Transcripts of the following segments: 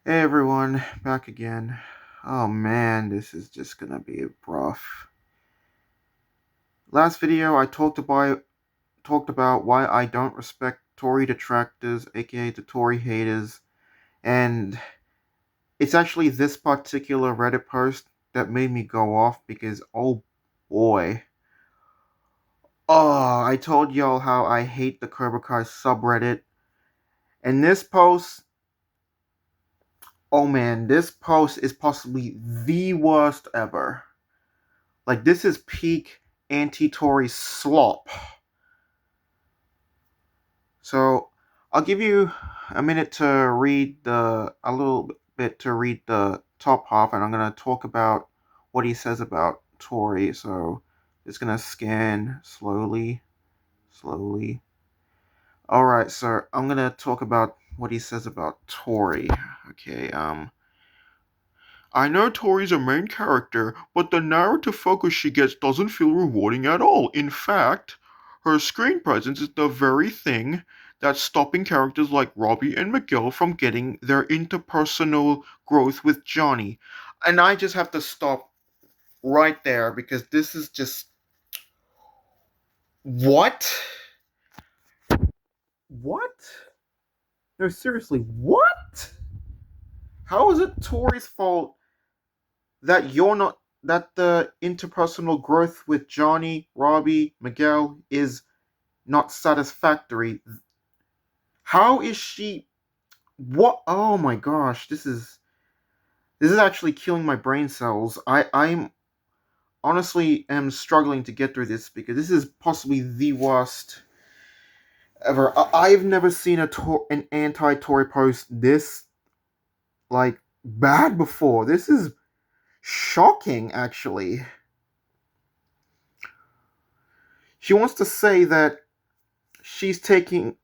Hey everyone, back again. Oh man, this is just gonna be rough. Last video I talked about why I don't respect Tory detractors, aka the Tory haters, and it's actually this particular Reddit post that made me go off because oh boy. Oh, I told y'all how I hate the Cobra subreddit, and this post, oh man, this post is possibly the worst ever. Like, this is peak anti-Tory slop. So, I'll give you a minute to read a little bit to read the top half, and I'm gonna talk about what he says about Tory. So, it's gonna scan slowly, slowly. Alright, so I'm gonna talk about what he says about Tory. Okay, I know Tori's a main character, but the narrative focus she gets doesn't feel rewarding at all. In fact, her screen presence is the very thing that's stopping characters like Robbie and Miguel from getting their interpersonal growth with Johnny. And I just have to stop right there because this is just. What? What? No, seriously, what? How is it Tori's fault that you're not that the interpersonal growth with Johnny, Robbie, Miguel is not satisfactory? How is she what oh my gosh, this is actually killing my brain cells. I'm honestly am struggling to get through this because this is possibly the worst ever. I've never seen an anti-Tory post this like bad before. This is shocking actually. She wants to say that she's taking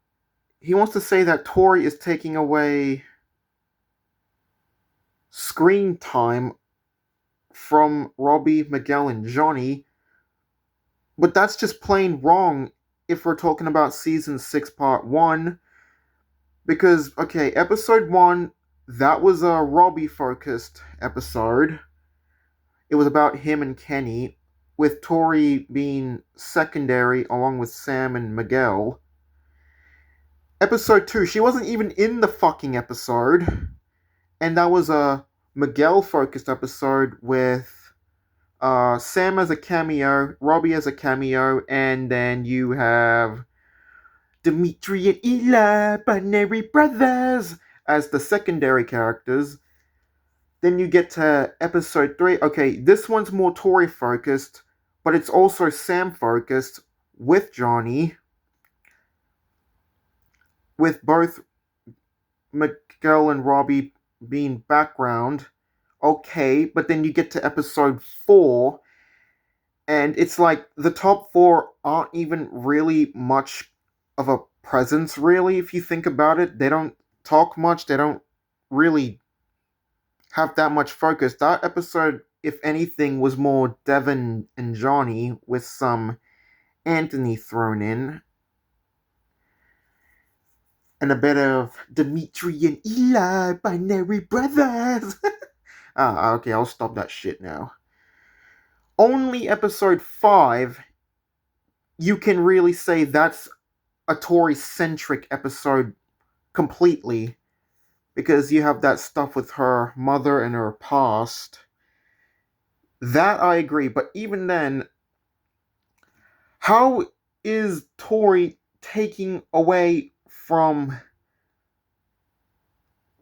he wants to say that Tory is taking away screen time from Robbie, Miguel, and Johnny, but that's just plain wrong if we're talking about season 6, part 1. Because, okay, episode 1, that was a Robbie focused episode. It was about him and Kenny, with Tory being secondary along with Sam and Miguel. Episode 2, she wasn't even in the fucking episode. And that was a Miguel focused episode with Sam as a cameo, Robbie as a cameo, and then you have Dimitri and Eli, Binary Brothers, as the secondary characters. Then you get to episode 3. Okay, this one's more Tory focused, but it's also Sam focused with Johnny, with both Miguel and Robbie being background. Okay, but then you get to episode 4, and it's like the top 4 aren't even really much of a presence, really, if you think about it. They don't talk much, they don't really have that much focus. That episode, if anything, was more Devin and Johnny with some Anthony thrown in, and a bit of Dimitri and Eli, Binary Brothers. Okay, I'll stop that shit now. Only episode 5, you can really say that's a Tory centric episode completely, because you have that stuff with her mother and her past. That I agree, but even then, how is Tory taking away from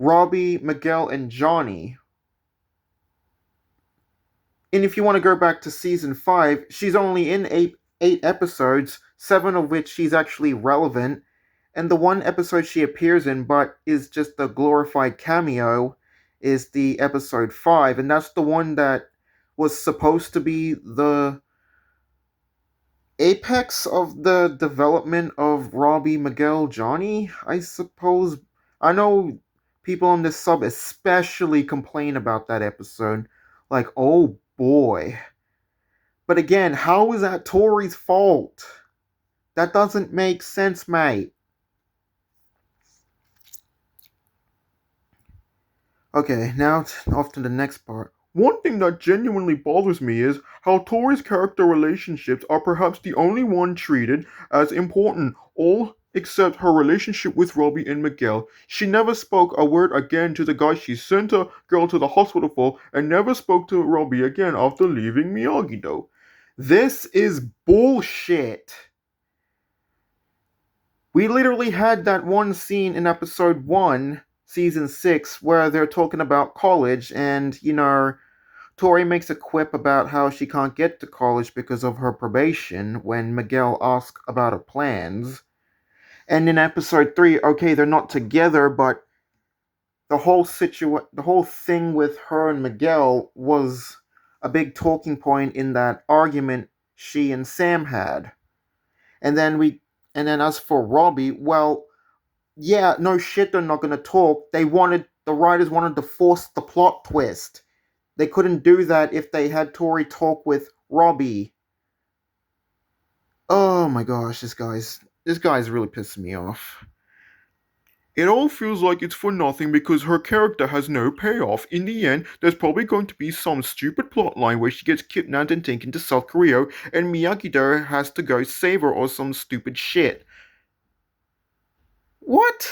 Robbie, Miguel, and Johnny? And if you want to go back to season 5, she's only in eight episodes, 7 of which she's actually relevant, and the one episode she appears in but is just a glorified cameo is the episode 5, and that's the one that was supposed to be the apex of the development of Robbie, Miguel, Johnny, I suppose. I know people on this sub especially complain about that episode. Like, oh boy. But again, how is that Tory's fault? That doesn't make sense, mate. Okay, now off to the next part. One thing that genuinely bothers me is how Tori's character relationships are perhaps the only one treated as important, all except her relationship with Robbie and Miguel. She never spoke a word again to the guy she sent a girl to the hospital for, and never spoke to Robbie again after leaving Miyagi Do. This is bullshit. We literally had that one scene in episode 1, season 6, where they're talking about college, and, Tori makes a quip about how she can't get to college because of her probation when Miguel asks about her plans. And in episode 3, okay, they're not together, but the whole thing with her and Miguel was a big talking point in that argument she and Sam had. And then as for Robbie, well, yeah, no shit, they're not gonna talk. The writers wanted to force the plot twist. They couldn't do that if they had Tory talk with Robbie. Oh my gosh, this guy's really pissing me off. It all feels like it's for nothing because her character has no payoff. In the end, there's probably going to be some stupid plotline where she gets kidnapped and taken to South Korea and Miyagi-Do has to go save her or some stupid shit. What?